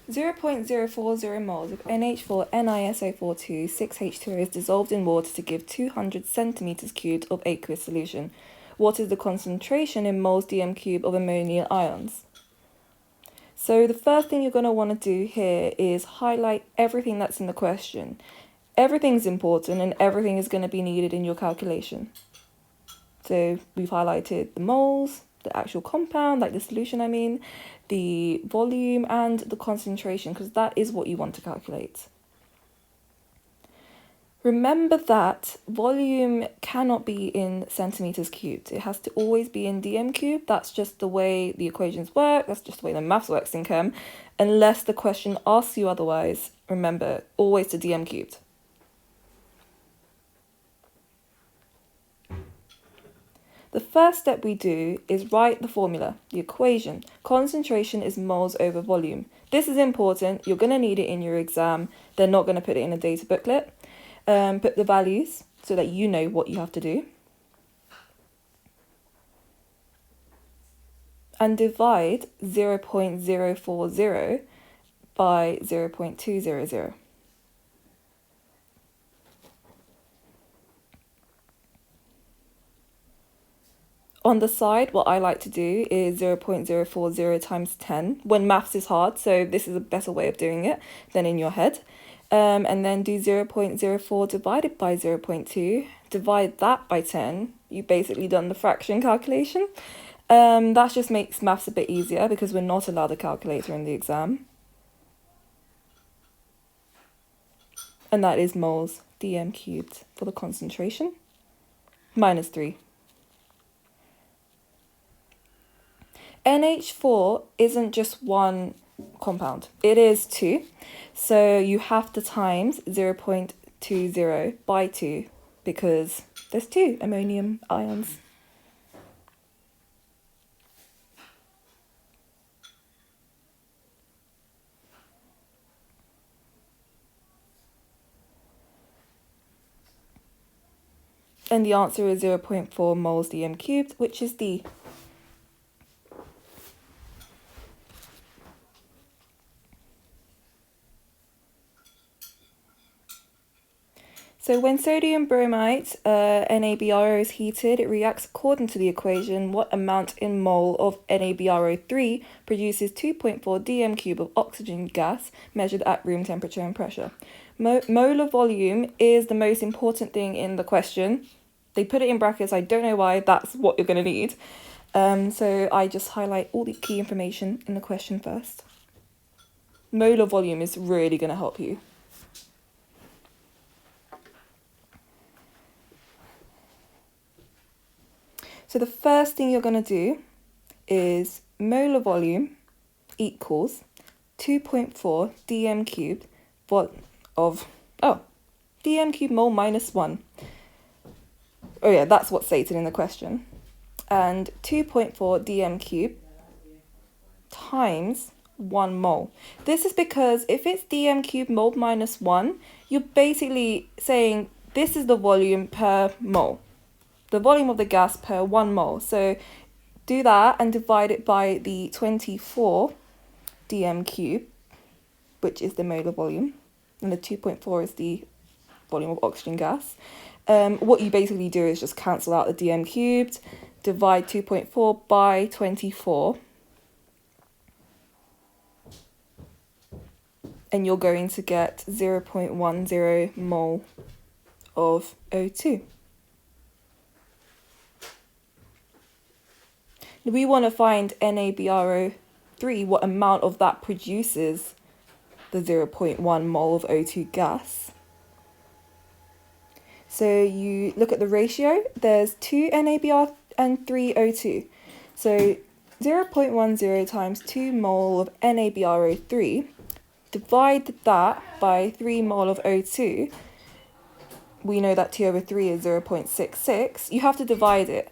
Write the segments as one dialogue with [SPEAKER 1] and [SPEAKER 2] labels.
[SPEAKER 1] 0.040 moles of NH4NiSO42 6H2O is dissolved in water to give 200 centimeters cubed of aqueous solution. What is the concentration in moles dm cubed of ammonium ions? So the first thing you're going to want to do here is highlight everything that's in the question. Everything's important and everything is going to be needed in your calculation. So we've highlighted the moles, the actual compound, like the solution the volume and the concentration, because that is what you want to calculate. Remember that volume cannot be in centimeters cubed. It has to always be in dm cubed. That's just the way the equations work. That's just the way the maths works in chem. Unless the question asks you otherwise, remember, always to dm cubed. The first step we do is write the formula, the equation. Concentration is moles over volume. This is important. You're going to need it in your exam. They're not going to put it in a data booklet. Put the values so that you know what you have to do. And divide 0.040 by 0.200. On the side, what I like to do is 0.040 times 10 when maths is hard, so this is a better way of doing it than in your head. And then do 0.04 divided by 0.2, divide that by 10. You've basically done the fraction calculation. That just makes maths a bit easier because we're not allowed a calculator in the exam. And that is moles dm cubed for the concentration, minus 3. NH4 isn't just one compound, it is 2. So you have to times 0.20 by 2 because there's 2 ammonium ions. And the answer is 0.4 moles dm cubed, which is D. So when sodium bromide, NaBrO, is heated, it reacts according to the equation. What amount in mole of NaBrO3 produces 2.4 dm cube of oxygen gas measured at room temperature and pressure? Molar volume is the most important thing in the question. They put it in brackets, I don't know why, that's what you're going to need. So I just highlight all the key information in the question first. Molar volume is really going to help you. So the first thing you're going to do is molar volume equals 2.4 dm cubed dm cubed mole minus 1. Oh yeah, that's what's stated in the question. And 2.4 dm cubed times 1 mole. This is because if it's dm cubed mole minus 1, you're basically saying this is the volume per mole. The volume of the gas per 1 mole. So do that and divide it by the 24 dm cubed, which is the molar volume, and the 2.4 is the volume of oxygen gas. What you basically do is just cancel out the dm cubed, divide 2.4 by 24, and you're going to get 0.10 mole of O2. We want to find NaBrO3, what amount of that produces the 0.1 mole of O2 gas. So you look at the ratio, there's 2 NaBr and 3 O2. So 0.10 times 2 mole of NaBrO3, divide that by 3 mole of O2. We know that 2 over 3 is 0.66. You have to divide it.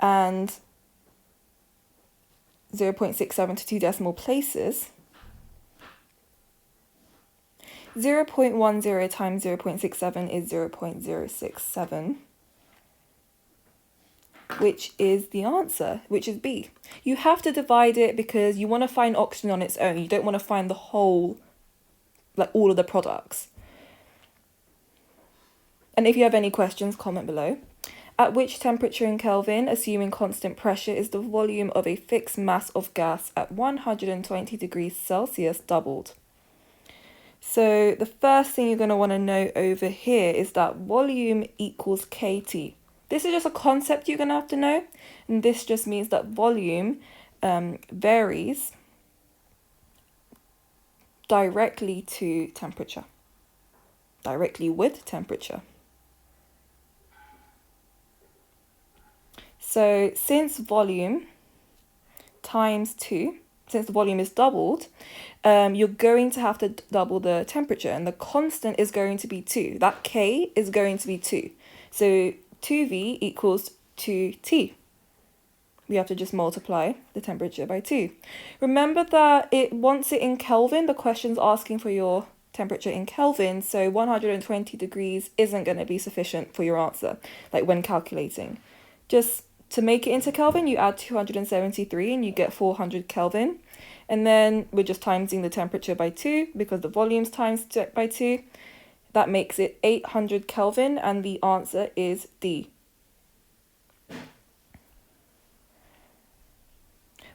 [SPEAKER 1] And 0.67 to 2 decimal places. 0.10 times 0.67 is 0.067. which is the answer, which is B. You have to divide it because you want to find oxygen on its own. You don't want to find the whole, like all of the products. And if you have any questions, comment below. At which temperature in Kelvin, assuming constant pressure, is the volume of a fixed mass of gas at 120 degrees Celsius doubled? So the first thing you're going to want to know over here is that volume equals kT. This is just a concept you're going to have to know. And this just means that volume varies directly to temperature. Directly with temperature. So since volume times 2, since the volume is doubled, you're going to have to double the temperature, and the constant is going to be 2. That K is going to be 2. So 2V equals 2T. We have to just multiply the temperature by 2. Remember that it wants it in Kelvin. The question's asking for your temperature in Kelvin, so 120 degrees isn't going to be sufficient for your answer, like when calculating. Just to make it into Kelvin, you add 273 and you get 400 Kelvin. And then we're just timesing the temperature by 2 because the volume's times by 2. That makes it 800 Kelvin, and the answer is D.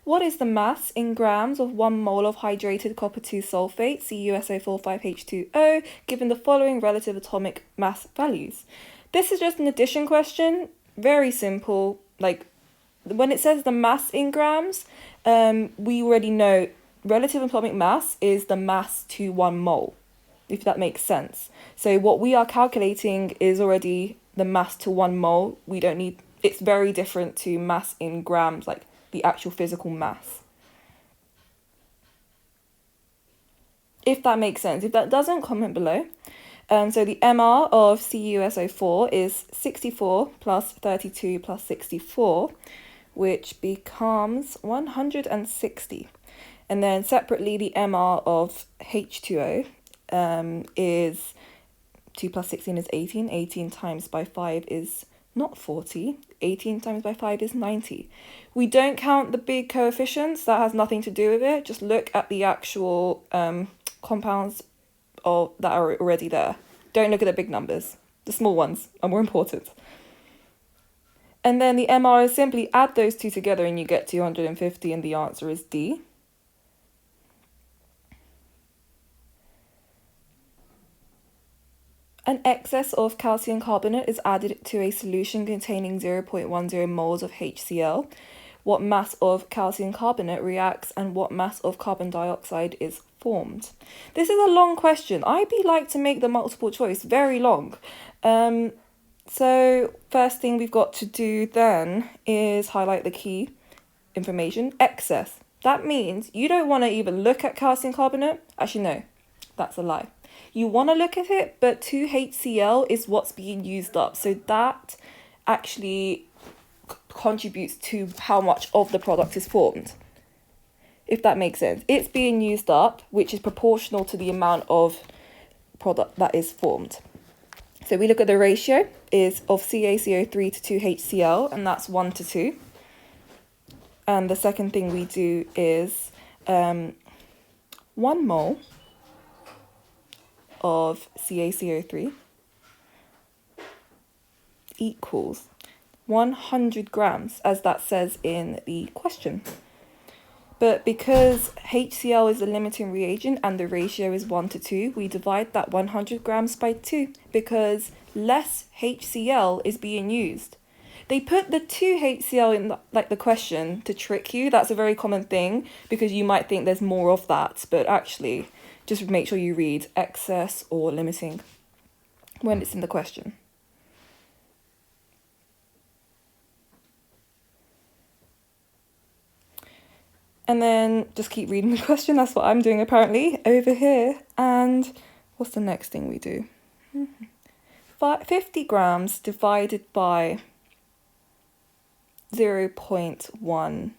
[SPEAKER 1] What is the mass in grams of 1 mole of hydrated copper 2 sulfate, CuSO4 5H2O, given the following relative atomic mass values? This is just an addition question, very simple. Like when it says the mass in grams, we already know relative atomic mass is the mass to 1 mole, if that makes sense. So what we are calculating is already the mass to 1 mole. We don't need, it's very different to mass in grams, like the actual physical mass. If that makes sense. If that doesn't, comment below. So the MR of CuSO4 is 64 plus 32 plus 64, which becomes 160. And then separately, the MR of H2O is 2 plus 16 is 18. 18 times by 5 is not 40. 18 times by 5 is 90. We don't count the big coefficients. That has nothing to do with it. Just look at the actual compounds that are already there. Don't look at the big numbers. The small ones are more important. And then the MR is simply add those two together and you get 250, and the answer is D. An excess of calcium carbonate is added to a solution containing 0.10 moles of HCl. What mass of calcium carbonate reacts and what mass of carbon dioxide is formed? This is a long question. I'd like to make the multiple choice very long. So first thing we've got to do then is highlight the key information. Excess. That means you don't want to even look at calcium carbonate. Actually, no, that's a lie. You want to look at it, but 2HCl is what's being used up. So that actually contributes to how much of the product is formed, if that makes sense. It's being used up, which is proportional to the amount of product that is formed. So we look at the ratio is of CaCO3 to 2HCl, and that's 1 to 2. And the second thing we do is 1 mole of CaCO3 equals 100 grams, as that says in the question. But because HCl is the limiting reagent and the ratio is 1 to 2, we divide that 100 grams by 2 because less HCl is being used. They put the 2HCl in the question to trick you. That's a very common thing because you might think there's more of that, but actually just make sure you read excess or limiting when it's in the question. And then just keep reading the question. That's what I'm doing apparently over here. And what's the next thing we do? 50 grams divided by 0.1,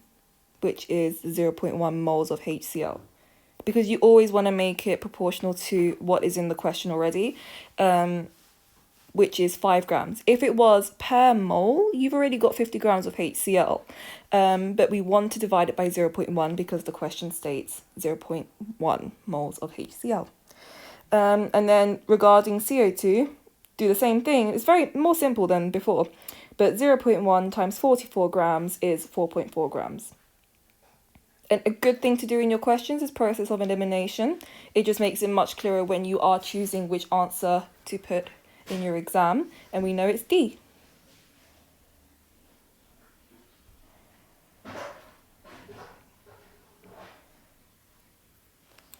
[SPEAKER 1] which is 0.1 moles of HCl. Because you always want to make it proportional to what is in the question already. which is 5 grams. If it was per mole, you've already got 50 grams of HCl. But we want to divide it by 0.1 because the question states 0.1 moles of HCl. And then regarding CO2, do the same thing. It's very more simple than before, but 0.1 times 44 grams is 4.4 grams. And a good thing to do in your questions is process of elimination. It just makes it much clearer when you are choosing which answer to put in your exam, and we know it's D.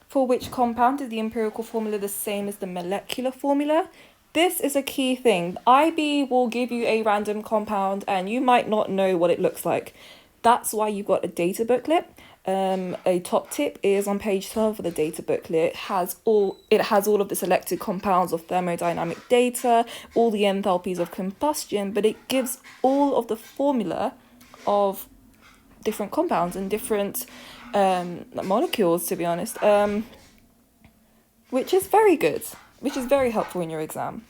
[SPEAKER 1] For which compound is the empirical formula the same as the molecular formula? This is a key thing. IB will give you a random compound and you might not know what it looks like. That's why you've got a data booklet. A top tip is on page 12 of the data booklet. It has all of the selected compounds of thermodynamic data, all the enthalpies of combustion, but it gives all of the formula of different compounds and different molecules, to be honest, which is very good, which is very helpful in your exam.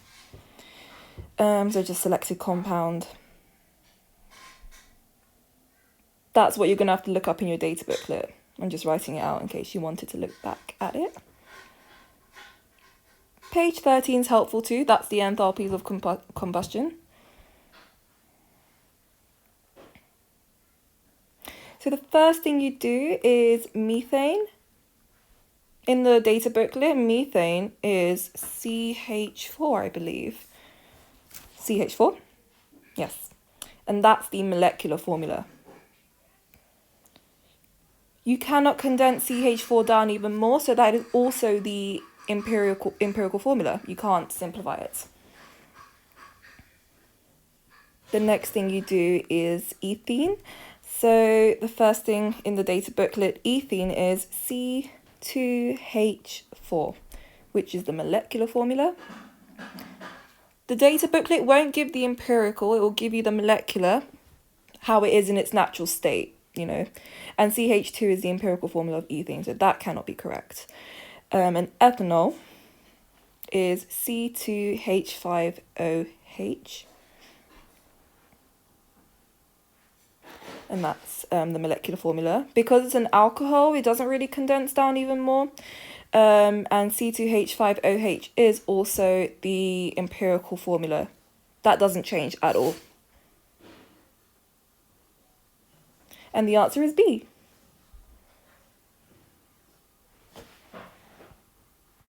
[SPEAKER 1] So just selected compound. That's what you're going to have to look up in your data booklet. I'm just writing it out in case you wanted to look back at it. Page 13 is helpful too. That's the enthalpies of combustion. So the first thing you do is methane. In the data booklet, methane is CH4, I believe. CH4? Yes. And that's the molecular formula. You cannot condense CH4 down even more, so that is also the empirical formula. You can't simplify it. The next thing you do is ethene. So the first thing in the data booklet, ethene is C2H4, which is the molecular formula. The data booklet won't give the empirical, it will give you the molecular, how it is in its natural state. And CH2 is the empirical formula of ethene, so that cannot be correct. And ethanol is C2H5OH, and that's the molecular formula. Because it's an alcohol, it doesn't really condense down even more. And C2H5OH is also the empirical formula. That doesn't change at all. And the answer is B.